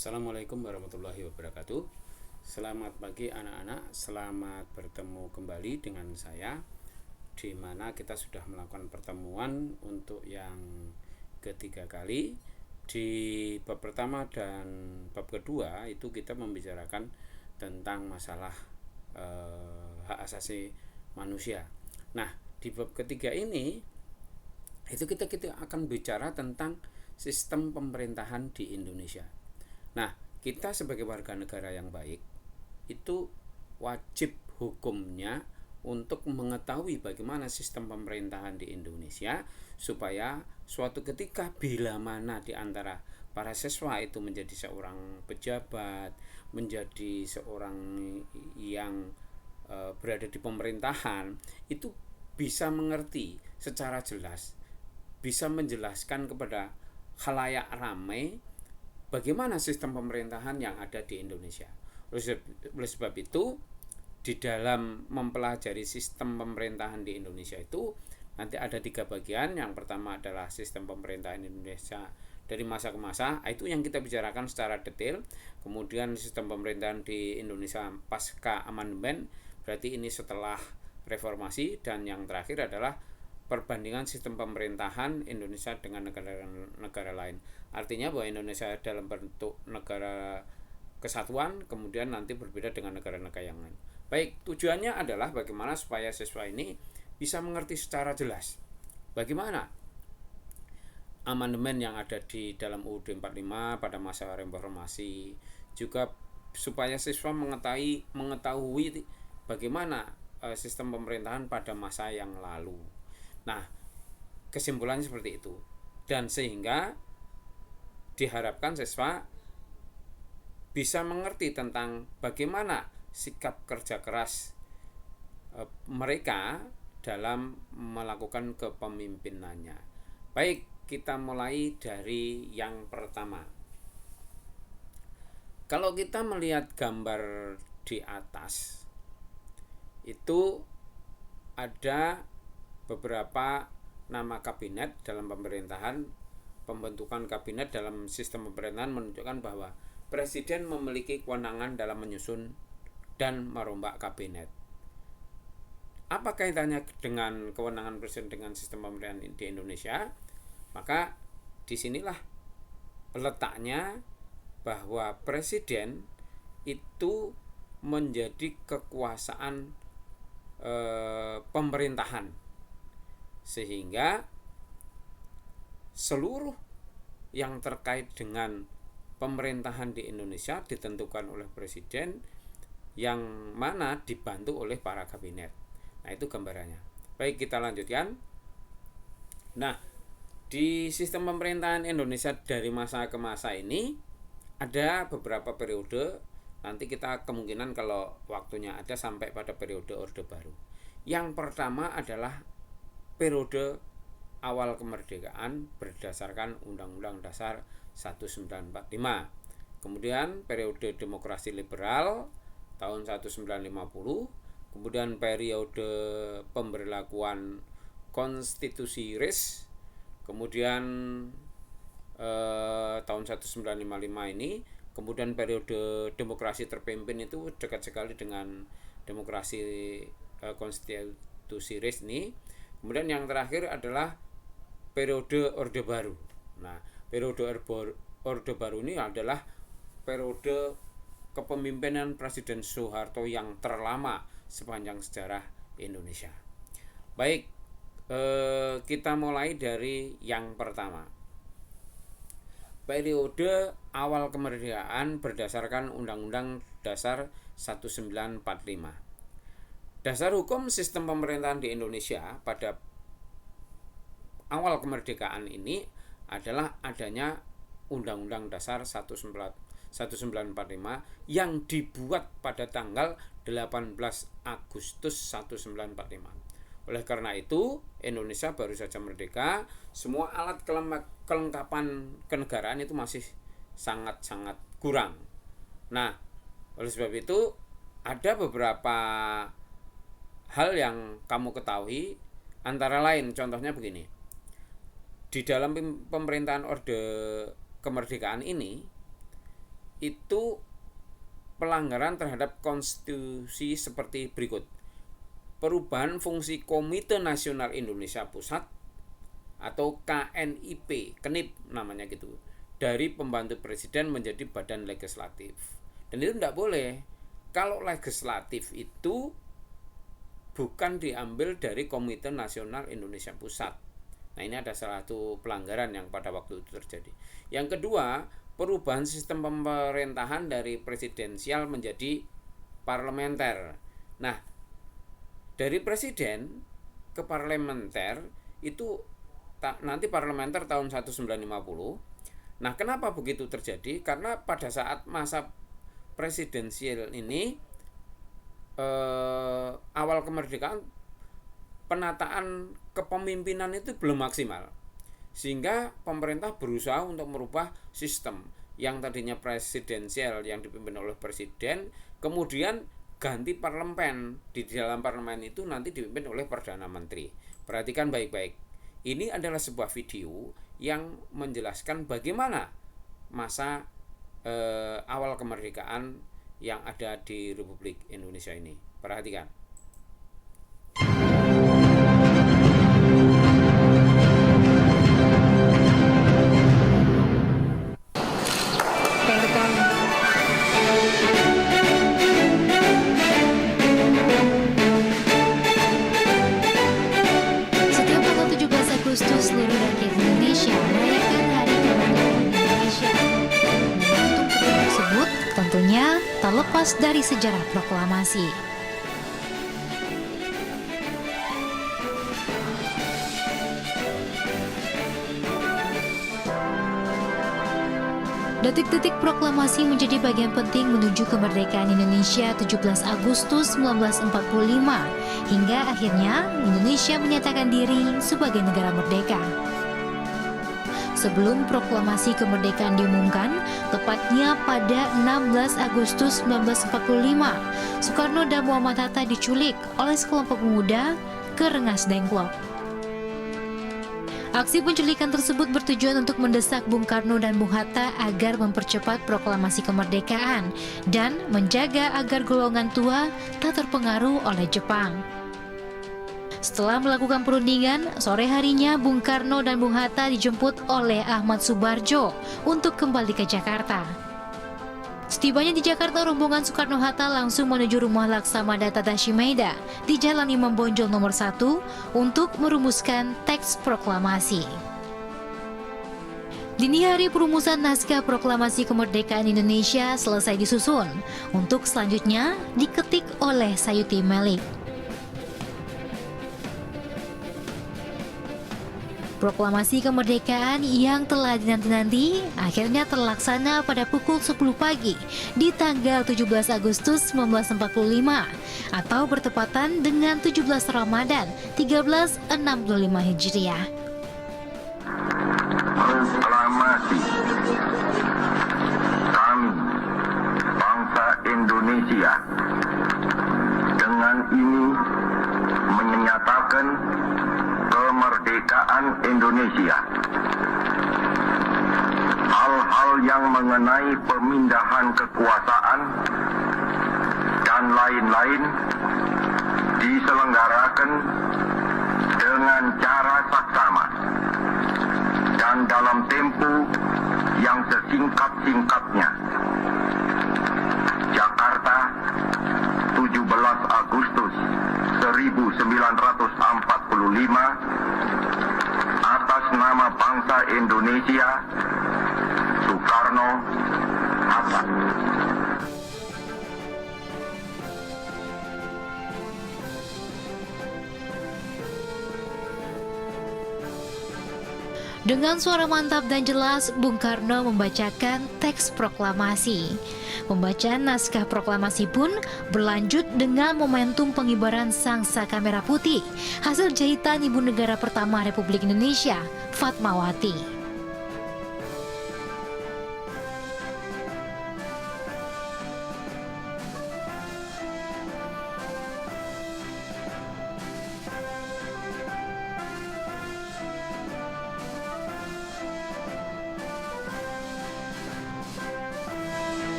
Assalamualaikum warahmatullahi wabarakatuh. Selamat pagi anak-anak, selamat bertemu kembali dengan saya, di mana kita sudah melakukan pertemuan untuk yang ketiga kali. Di bab pertama dan bab kedua itu kita membicarakan tentang masalah hak asasi manusia. Nah, di bab ketiga ini itu kita akan bicara tentang sistem pemerintahan di Indonesia. Nah, kita sebagai warga negara yang baik itu wajib hukumnya untuk mengetahui bagaimana sistem pemerintahan di Indonesia, supaya suatu ketika bila mana di antara para siswa itu menjadi seorang pejabat, menjadi seorang yang berada di pemerintahan, itu bisa mengerti secara jelas, bisa menjelaskan kepada khalayak ramai bagaimana sistem pemerintahan yang ada di Indonesia. Oleh sebab itu, di dalam mempelajari sistem pemerintahan di Indonesia itu nanti ada 3 bagian. Yang pertama adalah sistem pemerintahan Indonesia dari masa ke masa, itu yang kita bicarakan secara detail. Kemudian sistem pemerintahan di Indonesia pasca amandemen, berarti ini setelah reformasi. Dan yang terakhir adalah perbandingan sistem pemerintahan Indonesia dengan negara-negara lain. Artinya bahwa Indonesia dalam bentuk negara kesatuan, kemudian nanti berbeda dengan negara-negara yang lain. Baik, tujuannya adalah bagaimana supaya siswa ini bisa mengerti secara jelas bagaimana amandemen yang ada di dalam UUD 45 pada masa reformasi, juga supaya siswa mengetahui bagaimana sistem pemerintahan pada masa yang lalu. Nah, kesimpulannya seperti itu. Dan sehingga diharapkan siswa bisa mengerti tentang bagaimana sikap kerja keras mereka dalam melakukan kepemimpinannya. Baik, kita mulai dari yang pertama. Kalau kita melihat gambar di atas, itu ada beberapa nama kabinet dalam pemerintahan. Pembentukan kabinet dalam sistem pemerintahan menunjukkan bahwa presiden memiliki kewenangan dalam menyusun dan merombak kabinet. Apa kaitannya dengan kewenangan presiden dengan sistem pemerintahan di Indonesia? Maka disinilah letaknya bahwa presiden itu menjadi kekuasaan pemerintahan, sehingga seluruh yang terkait dengan pemerintahan di Indonesia ditentukan oleh presiden, yang mana dibantu oleh para kabinet. Nah, itu gambarannya. Baik, kita lanjutkan. Nah, di sistem pemerintahan Indonesia dari masa ke masa ini ada beberapa periode. Nanti kita kemungkinan kalau waktunya ada sampai pada periode Orde Baru. Yang pertama adalah periode awal kemerdekaan berdasarkan Undang-Undang Dasar 1945. Kemudian periode demokrasi liberal tahun 1950. Kemudian periode pemberlakuan konstitusi RIS. Kemudian tahun 1955 ini. Kemudian periode demokrasi terpimpin itu dekat sekali dengan demokrasi konstitusi RIS ini. Kemudian yang terakhir adalah periode Orde Baru. Nah, periode Orde Baru ini adalah periode kepemimpinan Presiden Soeharto yang terlama sepanjang sejarah Indonesia. Baik, kita mulai dari yang pertama. Periode awal kemerdekaan berdasarkan Undang-Undang Dasar 1945. Dasar hukum sistem pemerintahan di Indonesia pada awal kemerdekaan ini adalah adanya Undang-Undang Dasar 1945 yang dibuat pada tanggal 18 Agustus 1945. Oleh karena itu, Indonesia baru saja merdeka, semua alat kelengkapan kenegaraan itu masih sangat-sangat kurang. Nah, oleh sebab itu ada beberapa hal yang kamu ketahui, antara lain contohnya begini. Di dalam pemerintahan Orde Kemerdekaan ini itu pelanggaran terhadap konstitusi seperti berikut. Perubahan fungsi Komite Nasional Indonesia Pusat atau KNIP, KNIP namanya gitu, dari pembantu presiden menjadi badan legislatif. Dan itu tidak boleh. Kalau legislatif itu bukan diambil dari Komite Nasional Indonesia Pusat. Nah, ini ada salah satu pelanggaran yang pada waktu itu terjadi. Yang kedua, perubahan sistem pemerintahan dari presidensial menjadi parlementer. Nah, dari presiden ke parlementer itu nanti parlementer tahun 1950. Nah, kenapa begitu terjadi? Karena pada saat masa presidensial ini awal kemerdekaan, penataan kepemimpinan itu belum maksimal, sehingga pemerintah berusaha untuk merubah sistem yang tadinya presidensial yang dipimpin oleh presiden, kemudian ganti parlemen. Di dalam parlemen itu nanti dipimpin oleh perdana menteri. Perhatikan baik-baik, ini adalah sebuah video yang menjelaskan bagaimana masa awal kemerdekaan yang ada di Republik Indonesia ini. Perhatikan. Setiap tanggal 17 Agustus seluruh rakyat Indonesia merayakan Hari Kemerdekaan Indonesia. Momentum tersebut tentunya tak lepas dari sejarah proklamasi. Detik-detik proklamasi menjadi bagian penting menuju kemerdekaan Indonesia 17 Agustus 1945 hingga akhirnya Indonesia menyatakan diri sebagai negara merdeka. Sebelum proklamasi kemerdekaan diumumkan, tepatnya pada 16 Agustus 1945, Soekarno dan Muhammad Hatta diculik oleh sekelompok pemuda ke Rengas Dengklok. Aksi penculikan tersebut bertujuan untuk mendesak Bung Karno dan Bung Hatta agar mempercepat proklamasi kemerdekaan dan menjaga agar golongan tua tak terpengaruh oleh Jepang. Setelah melakukan perundingan, sore harinya Bung Karno dan Bung Hatta dijemput oleh Ahmad Subarjo untuk kembali ke Jakarta. Setibanya di Jakarta, rombongan Soekarno-Hatta langsung menuju rumah Laksamana Tadashi Maeda di Jalan Imam Bonjol nomor 1 untuk merumuskan teks proklamasi. Dini hari perumusan naskah proklamasi kemerdekaan Indonesia selesai disusun, untuk selanjutnya diketik oleh Sayuti Melik. Proklamasi kemerdekaan yang telah dinanti-nanti akhirnya terlaksana pada pukul 10 pagi di tanggal 17 Agustus 1945 atau bertepatan dengan 17 Ramadan 1365 Hijriah. Proklamasi kami, bangsa Indonesia, dengan ini menyatakan kemerdekaan Indonesia. Hal-hal yang mengenai pemindahan kekuasaan dan lain-lain diselenggarakan dengan cara saksama dan dalam tempo yang sesingkat-singkatnya. Jakarta, 17 Agustus 1945, atas nama bangsa Indonesia, Soekarno-Hatta. Dengan suara mantap dan jelas, Bung Karno membacakan teks proklamasi. Pembacaan naskah proklamasi pun berlanjut dengan momentum pengibaran sang saka merah putih, hasil jahitan Ibu Negara pertama Republik Indonesia, Fatmawati.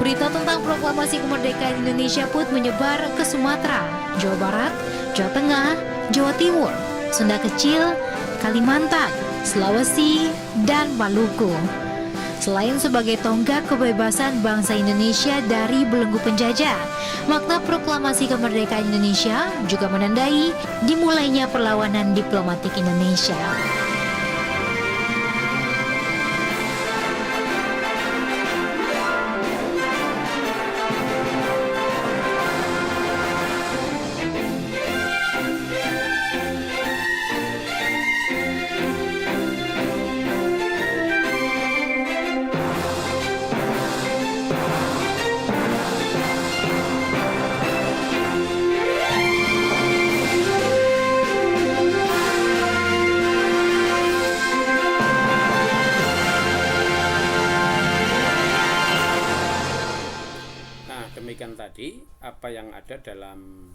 berita tentang proklamasi kemerdekaan Indonesia pun menyebar ke Sumatera, Jawa Barat, Jawa Tengah, Jawa Timur, Sunda Kecil, Kalimantan, Sulawesi, dan Maluku. Selain sebagai tonggak kebebasan bangsa Indonesia dari belenggu penjajah, makna proklamasi kemerdekaan Indonesia juga menandai dimulainya perlawanan diplomatik Indonesia. Demikian tadi apa yang ada dalam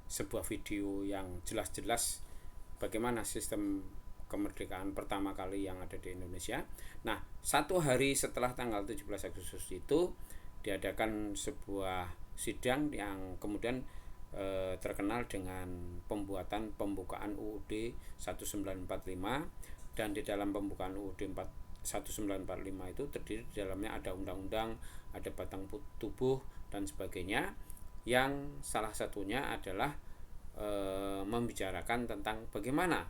sebuah video yang jelas-jelas bagaimana sistem kemerdekaan pertama kali yang ada di Indonesia. Nah, 1 hari setelah tanggal 17 Agustus itu diadakan sebuah sidang yang kemudian terkenal dengan pembukaan UUD 1945, dan di dalam pembukaan UUD 1945 itu terdiri di dalamnya ada undang-undang, ada batang tubuh dan sebagainya, yang salah satunya adalah membicarakan tentang bagaimana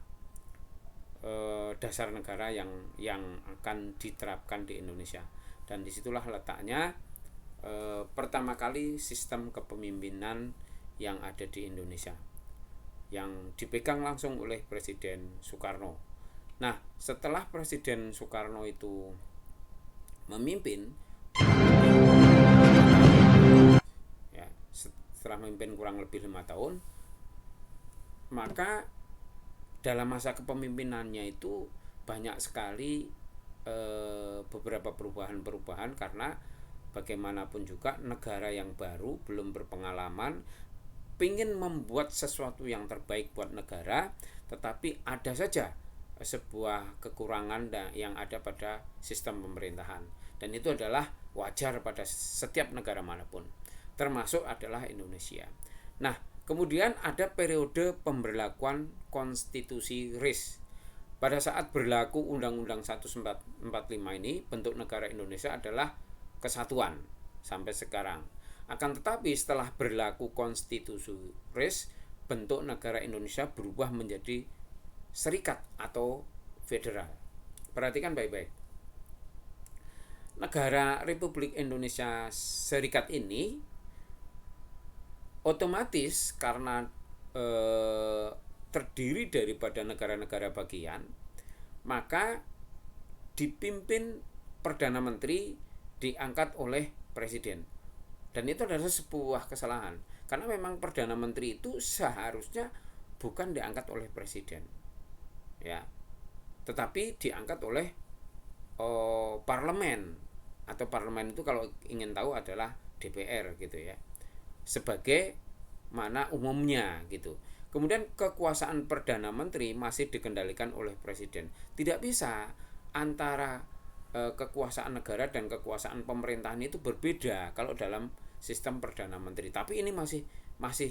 dasar negara yang akan diterapkan di Indonesia. Dan disitulah letaknya pertama kali sistem kepemimpinan yang ada di Indonesia, yang dipegang langsung oleh Presiden Soekarno. Nah, setelah Presiden Soekarno itu memimpin, ya, setelah memimpin kurang lebih 5 tahun, maka dalam masa kepemimpinannya itu banyak sekali beberapa perubahan-perubahan, karena bagaimanapun juga negara yang baru, belum berpengalaman, ingin membuat sesuatu yang terbaik buat negara, tetapi ada saja sebuah kekurangan yang ada pada sistem pemerintahan, dan itu adalah wajar pada setiap negara manapun, termasuk adalah Indonesia. Nah, kemudian ada periode pemberlakuan konstitusi RIS. Pada saat berlaku Undang-Undang 1945 ini, bentuk negara Indonesia adalah kesatuan sampai sekarang. Akan tetapi setelah berlaku konstitusi RIS, bentuk negara Indonesia berubah menjadi serikat atau federal. Perhatikan baik-baik. Negara Republik Indonesia Serikat ini otomatis karena terdiri daripada negara-negara bagian, maka dipimpin Perdana Menteri diangkat oleh Presiden. Dan itu adalah sebuah kesalahan, karena memang Perdana Menteri itu seharusnya bukan diangkat oleh Presiden, ya, tetapi diangkat oleh parlemen, atau parlemen itu kalau ingin tahu adalah DPR gitu ya, sebagai mana umumnya gitu. Kemudian kekuasaan Perdana Menteri masih dikendalikan oleh Presiden. Tidak bisa antara kekuasaan negara dan kekuasaan pemerintahan itu berbeda kalau dalam sistem Perdana Menteri. Tapi ini masih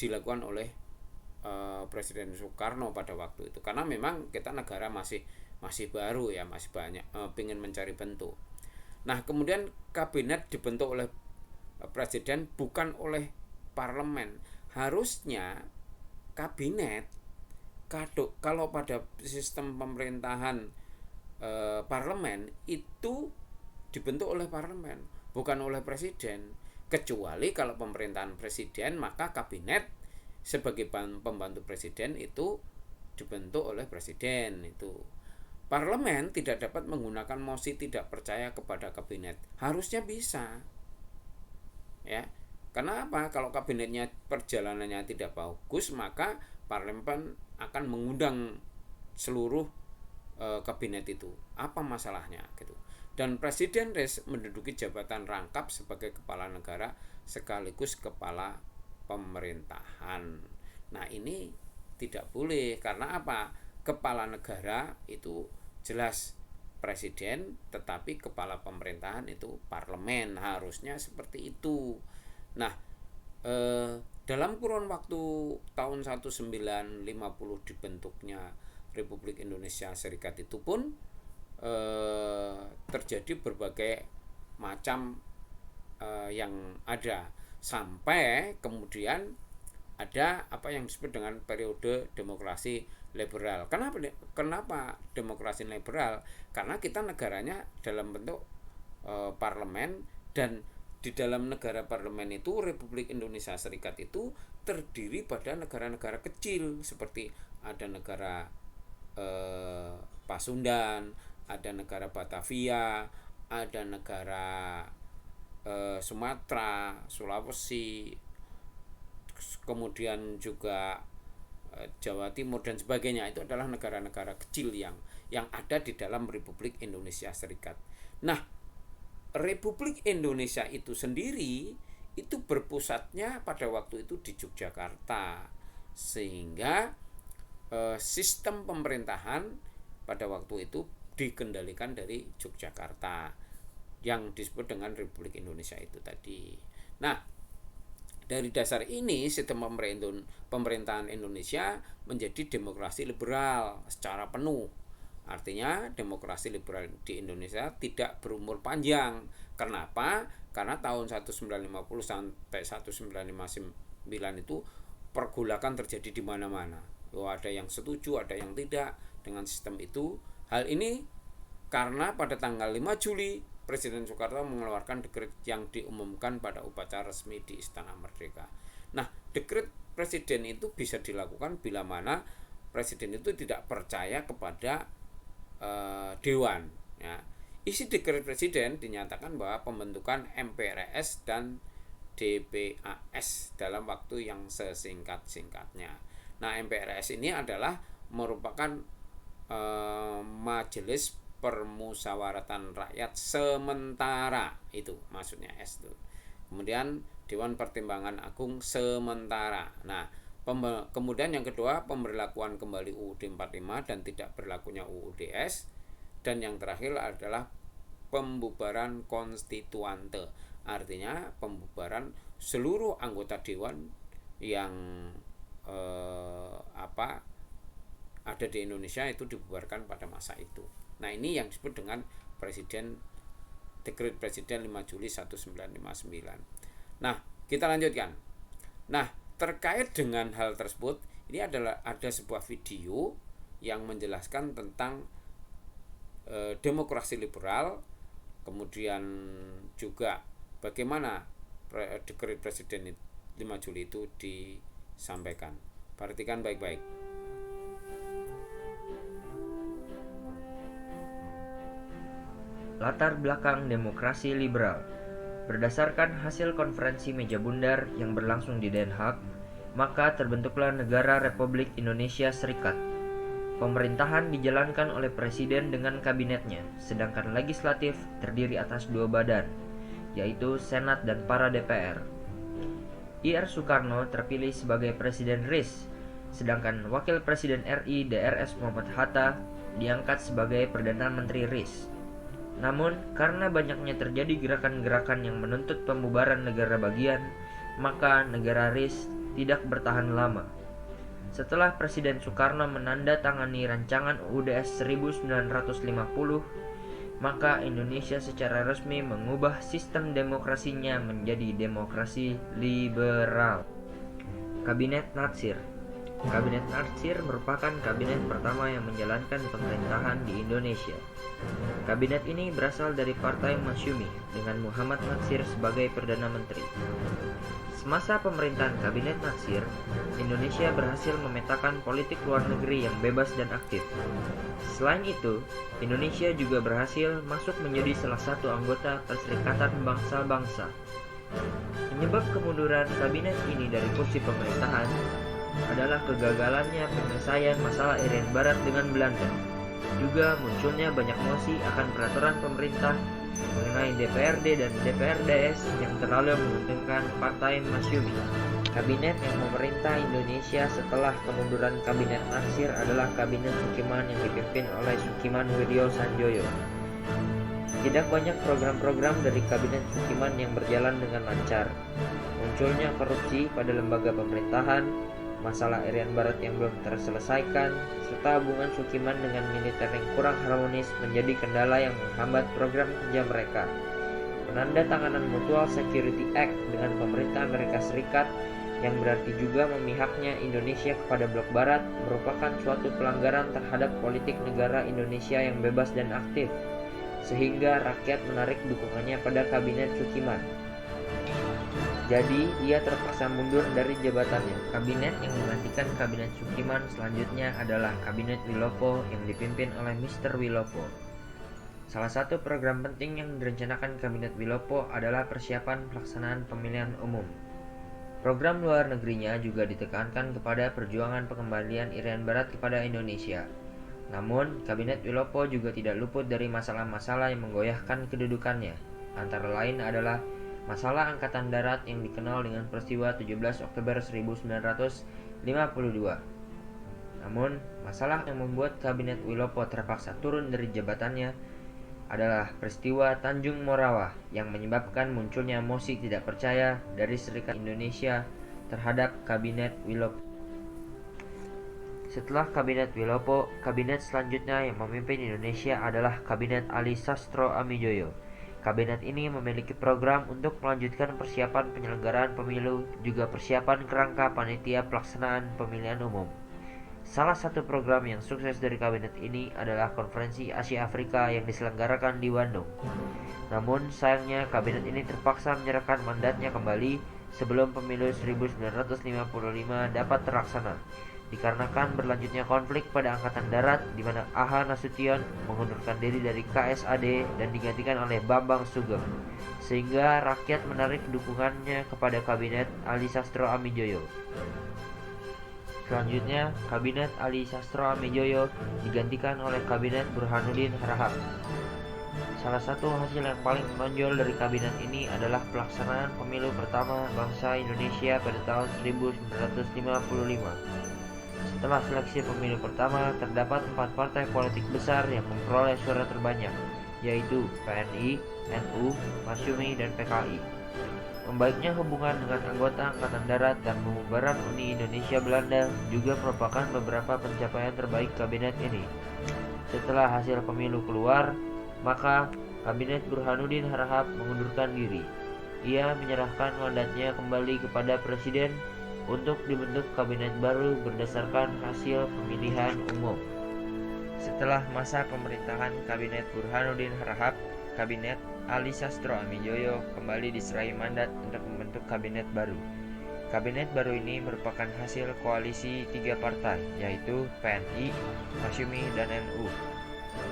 dilakukan oleh Presiden Soekarno pada waktu itu, karena memang kita negara masih baru ya, masih banyak ingin mencari bentuk. Nah, kemudian kabinet dibentuk oleh presiden, bukan oleh parlemen. Harusnya kabinet, kalau pada sistem pemerintahan parlemen itu dibentuk oleh parlemen, bukan oleh presiden. Kecuali kalau pemerintahan presiden, maka kabinet sebagai pembantu presiden itu dibentuk oleh presiden. Itu parlemen tidak dapat menggunakan mosi tidak percaya kepada kabinet. Harusnya bisa, ya. Karena apa? Kalau kabinetnya perjalanannya tidak bagus, maka parlemen akan mengundang seluruh kabinet itu. Apa masalahnya gitu. Dan Presiden RIS menduduki jabatan rangkap sebagai kepala negara sekaligus kepala pemerintahan. Nah, ini tidak boleh, karena apa? Kepala negara itu jelas presiden, tetapi kepala pemerintahan itu parlemen, harusnya seperti itu. Nah, dalam kurun waktu tahun 1950 dibentuknya Republik Indonesia Serikat itu pun terjadi berbagai macam yang ada, sampai kemudian ada apa yang disebut dengan periode demokrasi liberal. Kenapa demokrasi liberal? Karena kita negaranya dalam bentuk parlemen, dan di dalam negara parlemen itu Republik Indonesia Serikat itu terdiri pada negara-negara kecil, seperti ada negara Pasundan, ada negara Batavia, ada negara Sumatera, Sulawesi, kemudian juga Jawa Timur dan sebagainya. Itu adalah negara-negara kecil yang ada di dalam Republik Indonesia Serikat. Nah, Republik Indonesia itu sendiri itu berpusatnya pada waktu itu di Yogyakarta, sehingga sistem pemerintahan pada waktu itu dikendalikan dari Yogyakarta yang disebut dengan Republik Indonesia itu tadi. Nah, dari dasar ini sistem pemerintahan Indonesia menjadi demokrasi liberal secara penuh. Artinya demokrasi liberal di Indonesia tidak berumur panjang. Kenapa? Karena tahun 1950 sampai 1959 itu pergolakan terjadi di mana-mana. Ada yang setuju, ada yang tidak dengan sistem itu. Hal ini karena pada tanggal 5 Juli Presiden Soekarno mengeluarkan dekret yang diumumkan pada upacara resmi di Istana Merdeka. Nah, dekret presiden itu bisa dilakukan bila mana presiden itu tidak percaya kepada dewan. Ya. Isi dekret presiden dinyatakan bahwa pembentukan MPRS dan DPAS dalam waktu yang sesingkat-singkatnya. Nah, MPRS ini adalah merupakan Majelis Permusyawaratan Rakyat Sementara, itu maksudnya S itu. Kemudian Dewan Pertimbangan Agung Sementara. Nah, kemudian yang kedua pemberlakuan kembali UUD 45 dan tidak berlakunya UUDS, dan yang terakhir adalah pembubaran konstituante. Artinya pembubaran seluruh anggota dewan yang ada di Indonesia itu dibubarkan pada masa itu. Nah, ini yang disebut dengan dekret presiden 5 Juli 1959. Nah, kita lanjutkan. Nah, terkait dengan hal tersebut, ini ada sebuah video yang menjelaskan tentang demokrasi liberal, kemudian juga bagaimana dekret presiden 5 Juli itu disampaikan. Perhatikan baik-baik. Latar belakang demokrasi liberal. Berdasarkan hasil konferensi meja bundar yang berlangsung di Den Haag, maka terbentuklah negara Republik Indonesia Serikat. Pemerintahan dijalankan oleh presiden dengan kabinetnya, sedangkan legislatif terdiri atas dua badan, yaitu Senat dan para DPR. Ir Soekarno terpilih sebagai Presiden RIS, sedangkan Wakil Presiden RI Drs Muhammad Hatta diangkat sebagai Perdana Menteri RIS. Namun, karena banyaknya terjadi gerakan-gerakan yang menuntut pembubaran negara bagian, maka negara RIS tidak bertahan lama. Setelah Presiden Soekarno menandatangani rancangan UUDS 1950, maka Indonesia secara resmi mengubah sistem demokrasinya menjadi demokrasi liberal. Kabinet Natsir. Kabinet Natsir merupakan kabinet pertama yang menjalankan pemerintahan di Indonesia. Kabinet ini berasal dari Partai Masyumi dengan Muhammad Natsir sebagai Perdana Menteri. Semasa pemerintahan Kabinet Natsir, Indonesia berhasil memetakan politik luar negeri yang bebas dan aktif. Selain itu, Indonesia juga berhasil masuk menjadi salah satu anggota Perserikatan Bangsa-Bangsa. Penyebab kemunduran kabinet ini dari kursi pemerintahan adalah kegagalannya penyelesaian masalah Irian Barat dengan Belanda. Juga munculnya banyak mosi akan peraturan pemerintah mengenai DPRD dan DPRDS yang terlalu menguntungkan Partai Masyumi. Kabinet yang memerintah Indonesia setelah kemunduran Kabinet Natsir adalah Kabinet Sukiman yang dipimpin oleh Sukiman Wiryo Sanjoyo. Tidak banyak program-program dari Kabinet Sukiman yang berjalan dengan lancar. Munculnya korupsi pada lembaga pemerintahan, masalah Irian Barat yang belum terselesaikan, serta hubungan Sukiman dengan militer yang kurang harmonis menjadi kendala yang menghambat program kerja mereka. Penandatanganan Mutual Security Act dengan pemerintah Amerika Serikat yang berarti juga memihaknya Indonesia kepada blok barat merupakan suatu pelanggaran terhadap politik negara Indonesia yang bebas dan aktif, sehingga rakyat menarik dukungannya pada Kabinet Sukiman. Jadi, ia terpaksa mundur dari jabatannya. Kabinet yang menggantikan Kabinet Sukiman selanjutnya adalah Kabinet Wilopo yang dipimpin oleh Mr. Wilopo. Salah satu program penting yang direncanakan Kabinet Wilopo adalah persiapan pelaksanaan pemilihan umum. Program luar negerinya juga ditekankan kepada perjuangan pengembalian Irian Barat kepada Indonesia. Namun, Kabinet Wilopo juga tidak luput dari masalah-masalah yang menggoyahkan kedudukannya. Antara lain adalah masalah Angkatan Darat yang dikenal dengan peristiwa 17 Oktober 1952. Namun, masalah yang membuat Kabinet Wilopo terpaksa turun dari jabatannya adalah peristiwa Tanjung Morawa yang menyebabkan munculnya mosi tidak percaya dari Serikat Indonesia terhadap Kabinet Wilopo. Setelah Kabinet Wilopo, kabinet selanjutnya yang memimpin Indonesia adalah Kabinet Ali Sastro Amijoyo. Kabinet ini memiliki program untuk melanjutkan persiapan penyelenggaraan pemilu, juga persiapan kerangka panitia pelaksanaan pemilihan umum. Salah satu program yang sukses dari kabinet ini adalah Konferensi Asia Afrika yang diselenggarakan di Bandung. Namun sayangnya kabinet ini terpaksa menyerahkan mandatnya kembali sebelum pemilu 1955 dapat terlaksana, dikarenakan berlanjutnya konflik pada Angkatan Darat di mana A.H. Nasution mengundurkan diri dari KSAD dan digantikan oleh Bambang Sugeng, sehingga rakyat menarik dukungannya kepada Kabinet Ali Sastro Amijoyo. Selanjutnya, Kabinet Ali Sastro Amijoyo digantikan oleh Kabinet Burhanuddin Harahap. Salah satu hasil yang paling menonjol dari kabinet ini adalah pelaksanaan pemilu pertama bangsa Indonesia pada tahun 1955. Setelah seleksi pemilu pertama, terdapat 4 partai politik besar yang memperoleh suara terbanyak, yaitu PNI, NU, Masyumi, dan PKI. Membaiknya hubungan dengan anggota Angkatan Darat dan pembubaran Uni Indonesia Belanda juga merupakan beberapa pencapaian terbaik kabinet ini. Setelah hasil pemilu keluar, maka Kabinet Burhanuddin Harahap mengundurkan diri. Ia menyerahkan mandatnya kembali kepada Presiden untuk dibentuk kabinet baru berdasarkan hasil pemilihan umum. Setelah masa pemerintahan Kabinet Burhanuddin Harahap, Kabinet Ali Sastro Amijoyo kembali diserahi mandat untuk membentuk kabinet baru. Kabinet baru ini merupakan hasil koalisi 3 partai, yaitu PNI, Masyumi, dan NU.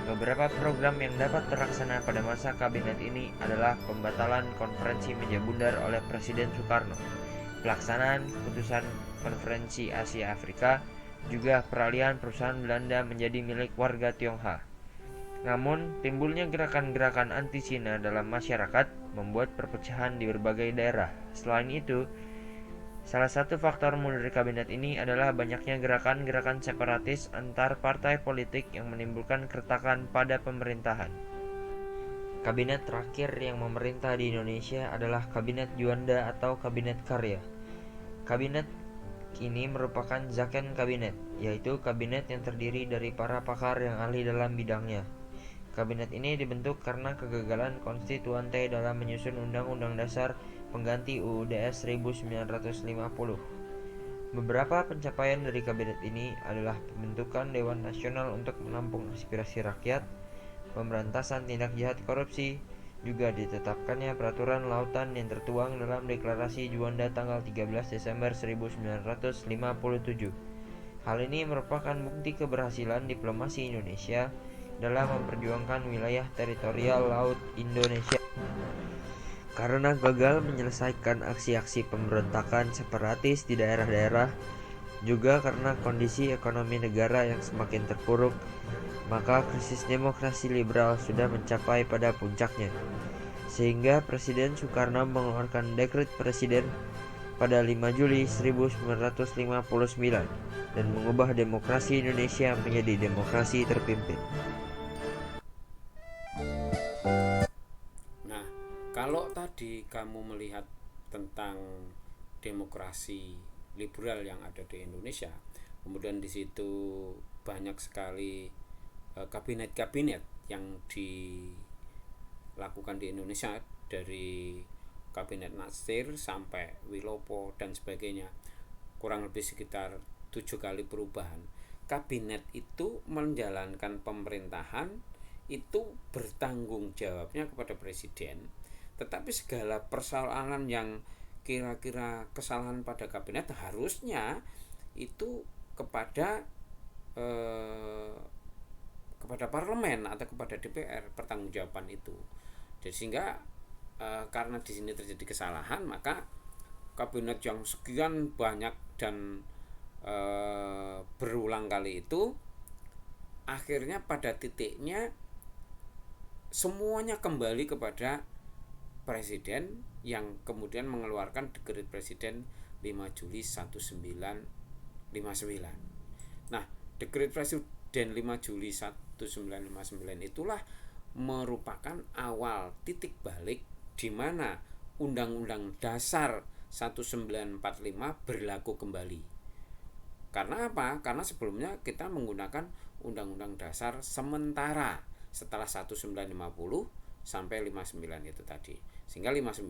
Beberapa program yang dapat terlaksana pada masa kabinet ini adalah pembatalan konferensi meja bundar oleh Presiden Soekarno, pelaksanaan keputusan Konferensi Asia Afrika, juga peralihan perusahaan Belanda menjadi milik warga Tionghoa. Namun, timbulnya gerakan-gerakan anti-Cina dalam masyarakat membuat perpecahan di berbagai daerah. Selain itu, salah satu faktor mundur dari kabinet ini adalah banyaknya gerakan-gerakan separatis antar partai politik yang menimbulkan keretakan pada pemerintahan. Kabinet terakhir yang memerintah di Indonesia adalah Kabinet Juanda atau Kabinet Karya. Kabinet ini merupakan Zaken Kabinet, yaitu kabinet yang terdiri dari para pakar yang ahli dalam bidangnya. Kabinet ini dibentuk karena kegagalan konstituante dalam menyusun Undang-Undang Dasar pengganti UUD 1950. Beberapa pencapaian dari kabinet ini adalah pembentukan Dewan Nasional untuk menampung aspirasi rakyat, pemberantasan tindak jahat korupsi, juga ditetapkannya peraturan lautan yang tertuang dalam Deklarasi Juanda tanggal 13 Desember 1957. Hal ini merupakan bukti keberhasilan diplomasi Indonesia dalam memperjuangkan wilayah teritorial laut Indonesia. Karena gagal menyelesaikan aksi-aksi pemberontakan separatis di daerah-daerah, juga karena kondisi ekonomi negara yang semakin terpuruk, maka krisis demokrasi liberal sudah mencapai pada puncaknya. Sehingga Presiden Soekarno mengeluarkan dekret Presiden pada 5 Juli 1959 dan mengubah demokrasi Indonesia menjadi demokrasi terpimpin. tadi kamu melihat tentang demokrasi liberal yang ada di Indonesia, kemudian di situ banyak sekali kabinet-kabinet yang dilakukan di Indonesia, dari kabinet Natsir sampai Wilopo dan sebagainya, kurang lebih sekitar 7 kali perubahan. Kabinet itu menjalankan pemerintahan, itu bertanggung jawabnya kepada presiden, tetapi segala persoalan yang kira-kira kesalahan pada kabinet harusnya itu kepada parlemen atau kepada DPR, pertanggungjawaban itu. Jadi sehingga karena di sini terjadi kesalahan, maka kabinet yang sekian banyak dan berulang kali itu akhirnya pada titiknya semuanya kembali kepada presiden yang kemudian mengeluarkan dekret presiden 5 Juli 1959. Nah, dekret presiden 5 Juli 1959 itulah merupakan awal titik balik di mana Undang-Undang Dasar 1945 berlaku kembali. Karena apa? Karena sebelumnya kita menggunakan Undang-Undang Dasar sementara setelah 1950 sampai 59 itu tadi. Sehingga 59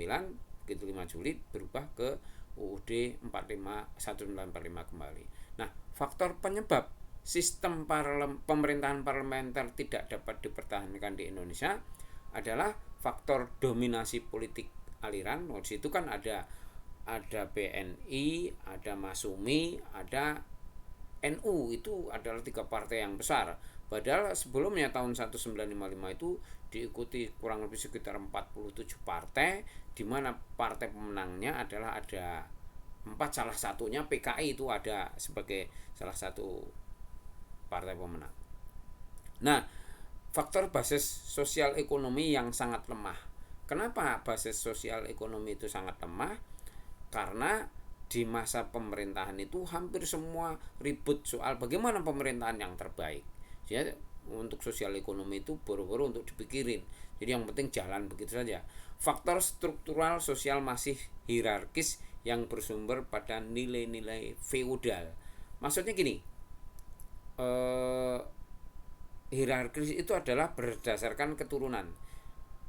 begitu 5 Juli berubah ke UUD 1945 kembali. Nah, faktor penyebab sistem pemerintahan parlementer tidak dapat dipertahankan di Indonesia adalah faktor dominasi politik aliran. Di situ kan ada BNI, ada Masumi, ada NU, itu adalah 3 partai yang besar. Padahal sebelumnya tahun 1955 itu diikuti kurang lebih sekitar 47 partai, di mana partai pemenangnya adalah ada 4, salah satunya PKI itu ada sebagai salah satu partai pemenang. Nah, faktor basis sosial ekonomi yang sangat lemah. Kenapa basis sosial ekonomi itu sangat lemah? Karena di masa pemerintahan itu hampir semua ribut soal bagaimana pemerintahan yang terbaik. Jadi untuk sosial ekonomi itu boro-boro untuk dipikirin. Jadi yang penting jalan begitu saja. Faktor struktural sosial masih hierarkis yang bersumber pada nilai-nilai feodal. Maksudnya gini, hierarkis itu adalah berdasarkan keturunan.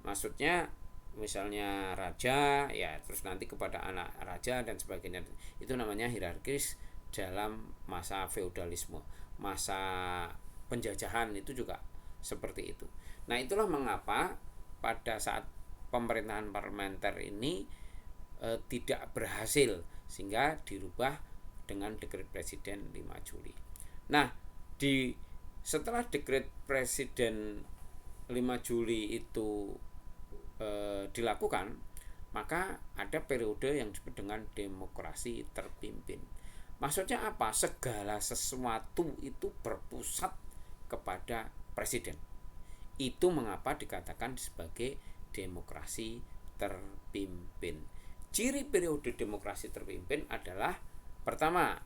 Maksudnya misalnya raja, ya terus nanti kepada anak raja dan sebagainya. Itu namanya hierarkis dalam masa feodalisme, masa penjajahan itu juga seperti itu. Nah, itulah mengapa pada saat pemerintahan parlementer ini tidak berhasil, sehingga dirubah dengan dekret presiden 5 Juli. Nah, setelah dekret presiden 5 Juli itu dilakukan, maka ada periode yang disebut dengan demokrasi terpimpin. Maksudnya apa? Segala sesuatu itu berpusat kepada presiden. Itu mengapa dikatakan sebagai demokrasi terpimpin. Ciri periode demokrasi terpimpin adalah pertama,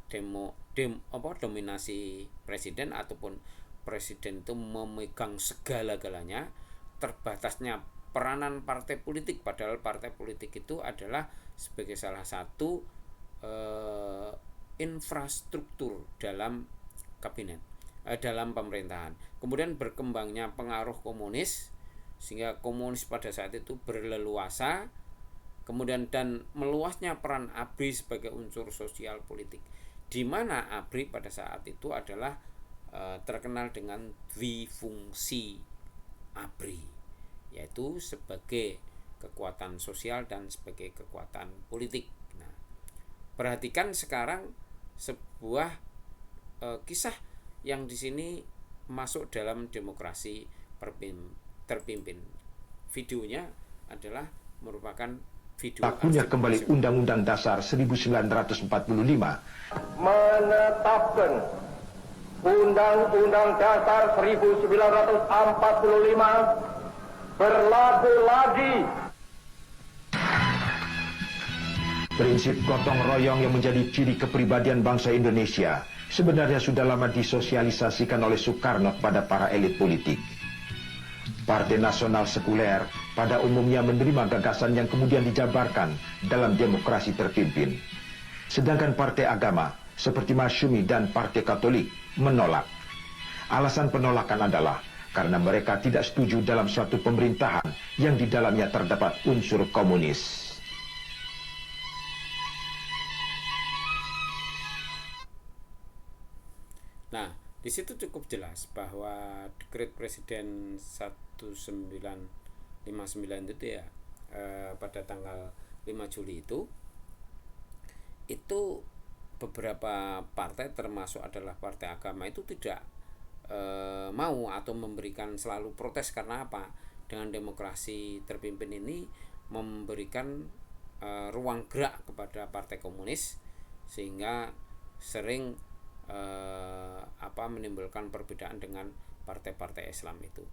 dominasi presiden ataupun presiden itu memegang segala-galanya, terbatasnya peranan partai politik, padahal partai politik itu adalah sebagai salah satu infrastruktur dalam kabinet, dalam pemerintahan. Kemudian berkembangnya pengaruh komunis, sehingga komunis pada saat itu berleluasa. Kemudian dan meluasnya peran ABRI sebagai unsur sosial politik, di mana ABRI pada saat itu adalah terkenal dengan dwifungsi ABRI, yaitu sebagai kekuatan sosial dan sebagai kekuatan politik. Nah, perhatikan sekarang sebuah kisah yang di sini masuk dalam demokrasi terpimpin. Videonya adalah merupakan video Lakunya kembali Undang-Undang Dasar 1945 menetapkan Undang-Undang Dasar 1945 berlaku lagi. Prinsip gotong royong yang menjadi ciri kepribadian bangsa Indonesia sebenarnya sudah lama disosialisasikan oleh Soekarno kepada para elit politik. Partai Nasional Sekuler pada umumnya menerima gagasan yang kemudian dijabarkan dalam demokrasi terpimpin. Sedangkan partai agama seperti Masyumi dan Partai Katolik menolak. Alasan penolakan adalah karena mereka tidak setuju dalam suatu pemerintahan yang di dalamnya terdapat unsur komunis. Nah, di situ cukup jelas bahwa Dekret Presiden 1959 itu ya, pada tanggal 5 Juli itu beberapa partai termasuk adalah partai agama itu tidak mau atau memberikan selalu protes. Karena apa? Dengan demokrasi terpimpin ini memberikan ruang gerak kepada partai komunis, sehingga sering menimbulkan perbedaan dengan partai-partai Islam itu.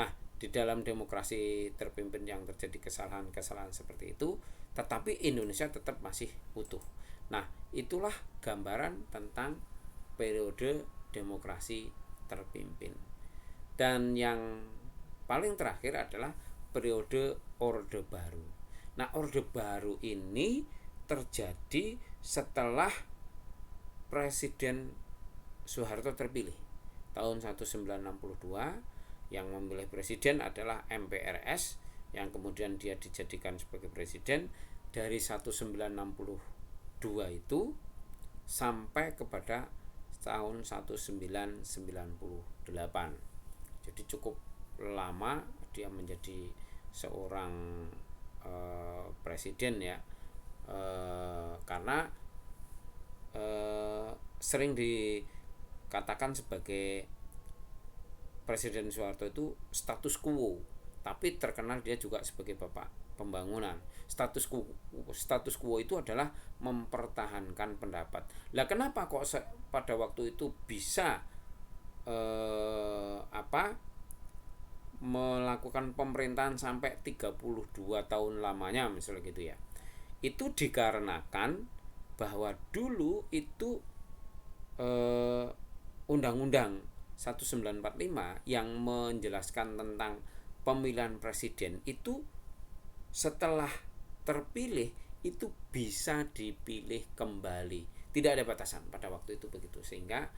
Nah, di dalam demokrasi terpimpin yang terjadi kesalahan-kesalahan seperti itu, tetapi Indonesia tetap masih utuh. Nah, itulah gambaran tentang periode demokrasi terpimpin. Dan yang paling terakhir adalah periode Orde Baru. Nah, Orde Baru ini terjadi setelah Presiden Soeharto terpilih tahun 1962. Yang memilih presiden adalah MPRS, yang kemudian dia dijadikan sebagai presiden dari 1962 itu sampai kepada tahun 1998. Jadi cukup lama dia menjadi seorang presiden ya, karena sering dikatakan sebagai Presiden Soeharto itu status quo, tapi terkenal dia juga sebagai bapak pembangunan. Status quo itu adalah mempertahankan pendapat. Lah kenapa kok pada waktu itu bisa melakukan pemerintahan sampai 32 tahun lamanya misalnya gitu ya. Itu dikarenakan bahwa dulu itu Undang-Undang 1945 yang menjelaskan tentang pemilihan presiden itu setelah terpilih itu bisa dipilih kembali, tidak ada batasan pada waktu itu begitu, sehingga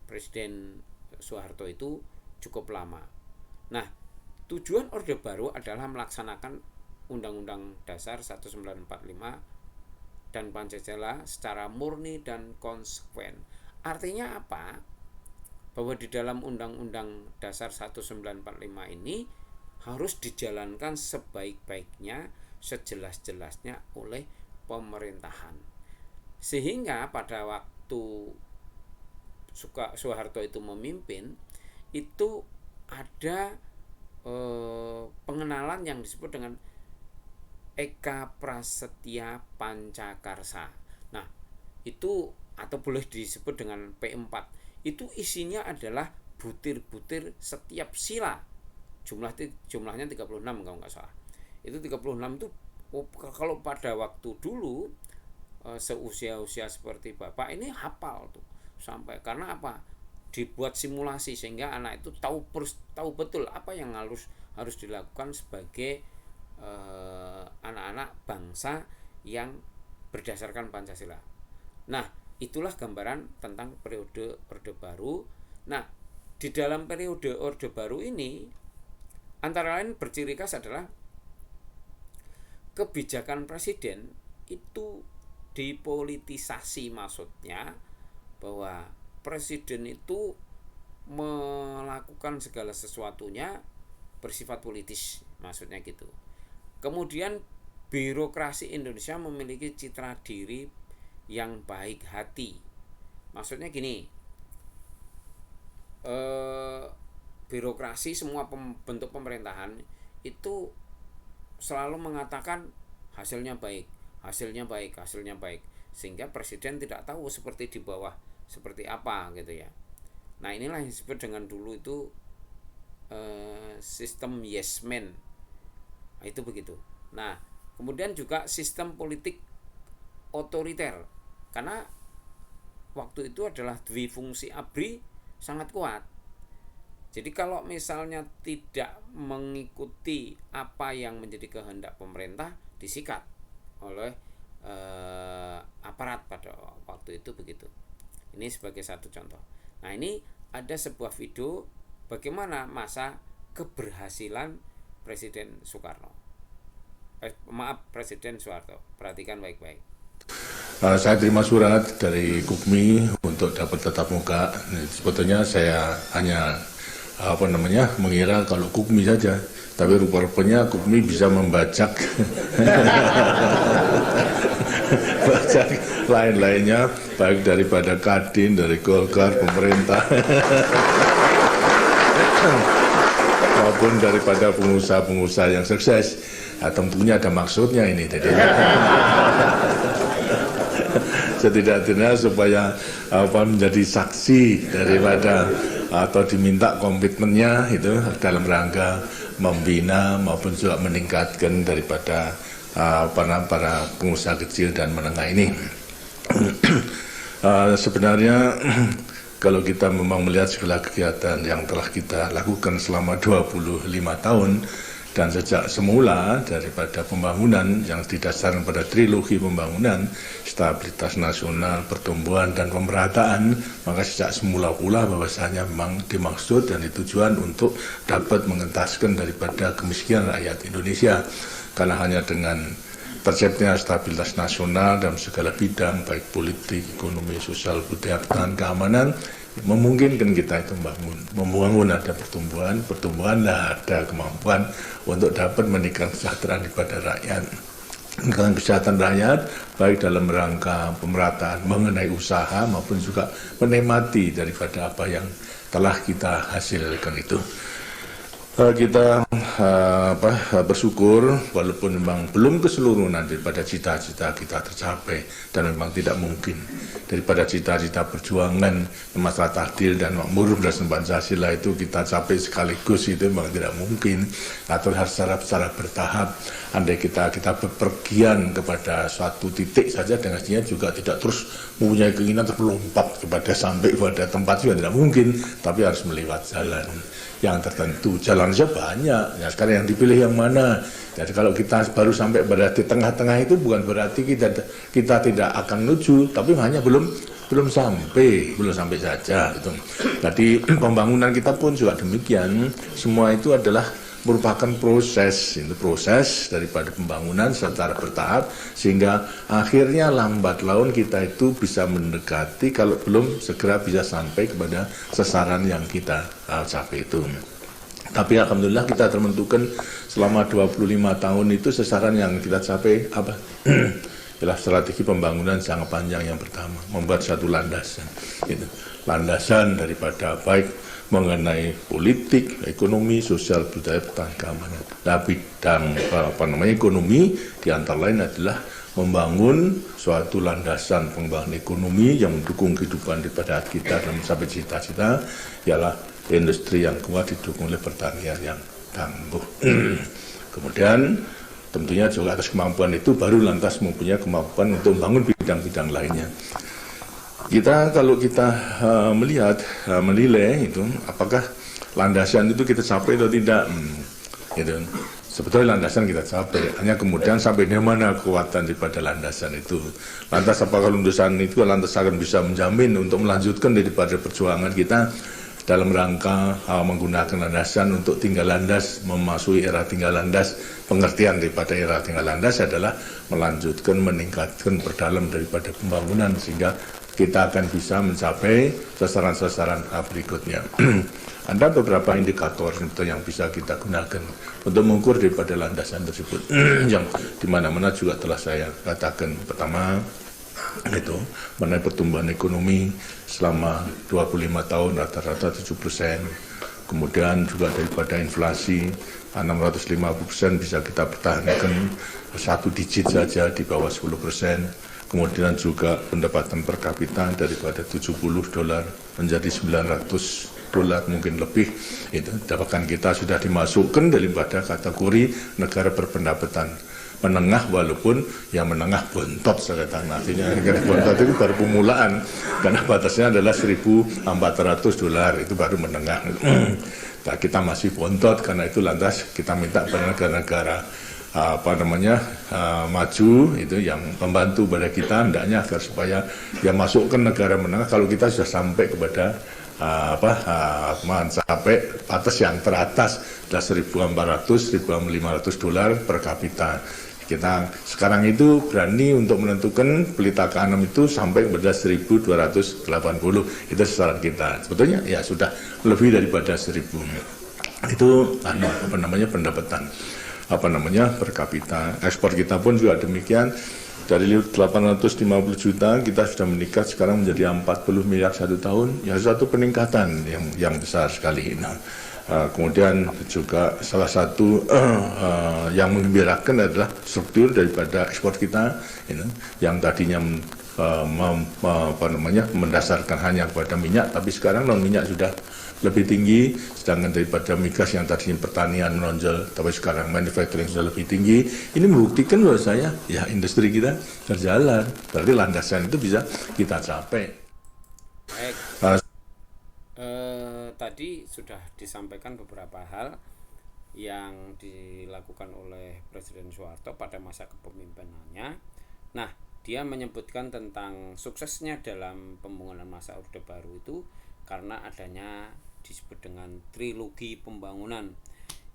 Presiden Soeharto itu cukup lama. Nah, tujuan Orde Baru adalah melaksanakan Undang-Undang Dasar 1945 dan Pancasila secara murni dan konsekuen. Artinya apa? Bahwa di dalam Undang-Undang Dasar 1945 ini harus dijalankan sebaik-baiknya, sejelas-jelasnya oleh pemerintahan. Sehingga pada waktu Soeharto itu memimpin, itu ada pengenalan yang disebut dengan Eka Prasetya Pancakarsa. Nah, itu atau boleh disebut dengan P4. Itu isinya adalah butir-butir setiap sila. Jumlahnya 36 kalau nggak salah. Itu 36 itu kalau pada waktu dulu seusia-usia seperti Bapak ini hafal tuh sampai, karena apa? Dibuat simulasi sehingga anak itu tahu betul apa yang harus dilakukan sebagai anak-anak bangsa yang berdasarkan Pancasila. Nah, itulah gambaran tentang periode Orde Baru. Nah, di dalam periode Orde Baru ini antara lain berciri khas adalah kebijakan presiden itu dipolitisasi, maksudnya bahwa presiden itu melakukan segala sesuatunya bersifat politis, maksudnya gitu. Kemudian birokrasi Indonesia memiliki citra diri yang baik hati. Maksudnya gini, birokrasi semua bentuk pemerintahan itu selalu mengatakan hasilnya baik, sehingga presiden tidak tahu seperti di bawah seperti apa gitu ya. Nah, inilah yang disebut dengan dulu itu sistem yes man. Nah, itu begitu. Nah, kemudian juga sistem politik otoriter, karena waktu itu adalah dwi fungsi ABRI sangat kuat. Jadi kalau misalnya tidak mengikuti apa yang menjadi kehendak pemerintah, disikat oleh aparat pada waktu itu begitu. Ini sebagai satu contoh. Nah, ini ada sebuah video bagaimana masa keberhasilan Presiden Soekarno. Presiden Soeharto. Perhatikan baik-baik. Saya terima surat dari Kukmi untuk dapat tatap muka. Sebetulnya saya hanya mengira kalau Kukmi saja, tapi rupa-rupanya Kukmi bisa membajak bajak lain-lainnya, baik daripada Kadin, dari Golkar, pemerintah maupun daripada pengusaha-pengusaha yang sukses. Nah, tentunya ada maksudnya ini, jadi setidak-tidaknya supaya menjadi saksi daripada atau diminta komitmennya itu dalam rangka membina maupun juga meningkatkan daripada para pengusaha kecil dan menengah ini. Sebenarnya kalau kita memang melihat segala kegiatan yang telah kita lakukan selama 25 tahun, dan sejak semula daripada pembangunan yang didasarkan pada trilogi pembangunan, stabilitas nasional, pertumbuhan, dan pemerataan, maka sejak semula pula bahwasanya memang dimaksud dan ditujuan untuk dapat mengentaskan daripada kemiskinan rakyat Indonesia. Karena hanya dengan terciptanya stabilitas nasional dalam segala bidang, baik politik, ekonomi, sosial, budaya, pertahanan, keamanan, memungkinkan kita itu membangun ada pertumbuhan lah ada kemampuan untuk dapat meningkatkan kesejahteraan kepada rakyat. Meningkatkan kesejahteraan rakyat baik dalam rangka pemerataan mengenai usaha maupun juga menikmati daripada apa yang telah kita hasilkan itu. Kita bersyukur walaupun memang belum keseluruhan daripada cita-cita kita tercapai, dan memang tidak mungkin daripada cita-cita perjuangan masalah adil dan makmur berdasarkan Pancasila itu kita capai sekaligus, itu memang tidak mungkin, atau harus secara bertahap. Andai kita bepergian kepada suatu titik saja dengan sendirinya juga tidak terus mempunyai keinginan terus melompat sampai pada tempat juga tidak mungkin, tapi harus melewat jalan yang tertentu. Jalannya banyak, ya sekarang yang dipilih yang mana. Jadi kalau kita baru sampai pada di tengah-tengah itu bukan berarti kita tidak akan menuju, tapi hanya belum sampai saja itu. Jadi pembangunan kita pun juga demikian, semua itu adalah merupakan proses daripada pembangunan secara bertahap, sehingga akhirnya lambat laun kita itu bisa mendekati, kalau belum segera bisa sampai kepada sasaran yang kita capai itu. Tapi alhamdulillah kita termentukan selama 25 tahun itu sasaran yang kita capai apa? Ialah strategi pembangunan jangka panjang yang pertama, membuat satu landasan, gitu. Landasan daripada baik mengenai politik, ekonomi, sosial, budaya, pertahanan, keamanan. Nah, bidang ekonomi diantara lain adalah membangun suatu landasan pengembangan ekonomi yang mendukung kehidupan daripada kita dalam mencapai cita-cita, ialah industri yang kuat didukung oleh pertanian yang tangguh. Kemudian tentunya juga atas kemampuan itu baru lantas mempunyai kemampuan untuk membangun bidang-bidang lainnya. Kalau kita melihat, menilai itu apakah landasan itu kita capai atau tidak, gitu. Sebetulnya landasan kita capai, hanya kemudian sampai di mana kekuatan daripada landasan itu. Lantas apakah landasan itu lantas akan bisa menjamin untuk melanjutkan daripada perjuangan kita dalam rangka menggunakan landasan untuk tinggal landas, memasuki era tinggal landas. Pengertian daripada era tinggal landas adalah melanjutkan, meningkatkan, perdalam daripada pembangunan sehingga kita akan bisa mencapai sasaran-sasaran berikutnya. Ada beberapa indikator yang bisa kita gunakan untuk mengukur daripada landasan tersebut, yang dimana-mana juga telah saya katakan. Pertama, itu mengenai pertumbuhan ekonomi selama 25 tahun rata-rata 7%. Kemudian juga daripada inflasi 650% bisa kita pertahankan satu digit saja di bawah 10%. Kemudian juga pendapatan per kapita daripada $70 menjadi $900 mungkin lebih. Itu bahkan kita sudah dimasukkan daripada kategori negara berpendapatan menengah, walaupun yang menengah bontot sekarang, artinya bontot itu baru permulaan karena batasnya adalah $1.400, itu baru menengah. Nah, kita masih bontot, karena itu lantas kita minta pada negara-negara maju itu yang membantu pada kita, hendaknya agar supaya dia masuk ke negara menengah. Kalau kita sudah sampai kepada mencapai batas yang teratas adalah $1.400-1.500 per kapita. Kita sekarang itu berani untuk menentukan pelita ke-6 itu sampai kepada 1.280, itu sasaran kita. Sebetulnya ya sudah lebih daripada 1.000. Itu pendapatan per kapita. Ekspor kita pun juga demikian. Dari 850 juta kita sudah meningkat sekarang menjadi 40 miliar satu tahun. Ya, satu peningkatan yang besar sekali. Nah, kemudian juga salah satu yang menggembirakan adalah struktur daripada ekspor kita, yang tadinya mendasarkan hanya kepada minyak, tapi sekarang non minyak sudah lebih tinggi, sedangkan daripada migas yang tadinya pertanian menonjol, tapi sekarang manufacturing sudah lebih tinggi. Ini membuktikan bahwa industri kita berjalan, berarti landasan itu bisa kita capai. Baik. Tadi sudah disampaikan beberapa hal yang dilakukan oleh Presiden Soeharto pada masa kepemimpinannya. Nah, dia menyebutkan tentang suksesnya dalam pembangunan masa Orde Baru itu karena adanya disebut dengan trilogi pembangunan,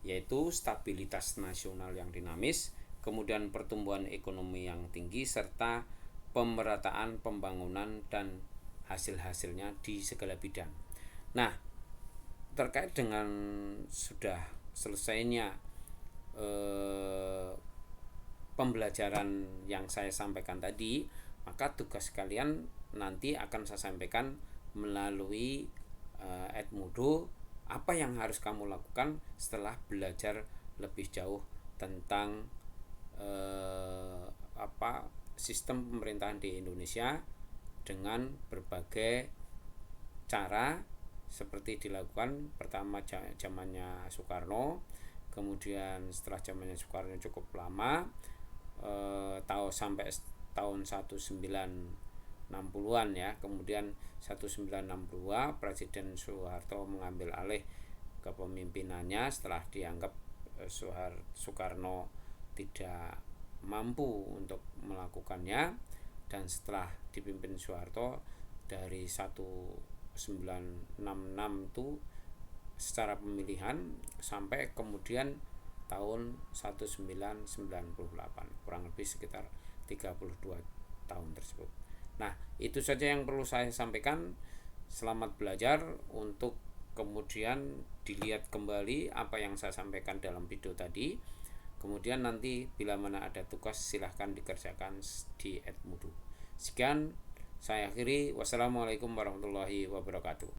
yaitu stabilitas nasional yang dinamis, kemudian pertumbuhan ekonomi yang tinggi, serta pemerataan pembangunan dan hasil-hasilnya di segala bidang. Nah, terkait dengan sudah selesainya pembelajaran yang saya sampaikan tadi, maka tugas kalian nanti akan saya sampaikan melalui Edmudo, apa yang harus kamu lakukan setelah belajar lebih jauh tentang sistem pemerintahan di Indonesia dengan berbagai cara seperti dilakukan pertama zamannya Soekarno, kemudian setelah zamannya Soekarno cukup lama, sampai tahun 1960-an ya, kemudian 1962 Presiden Soeharto mengambil alih kepemimpinannya setelah dianggap Soekarno tidak mampu untuk melakukannya, dan setelah dipimpin Soeharto dari 1966 itu secara pemilihan sampai kemudian tahun 1998, kurang lebih sekitar 32 tahun tersebut. Nah, itu saja yang perlu saya sampaikan. Selamat belajar, untuk kemudian dilihat kembali apa yang saya sampaikan dalam video tadi. Kemudian nanti bila mana ada tugas silahkan dikerjakan di Edmudo. Sekian, saya akhiri. Wassalamualaikum warahmatullahi wabarakatuh.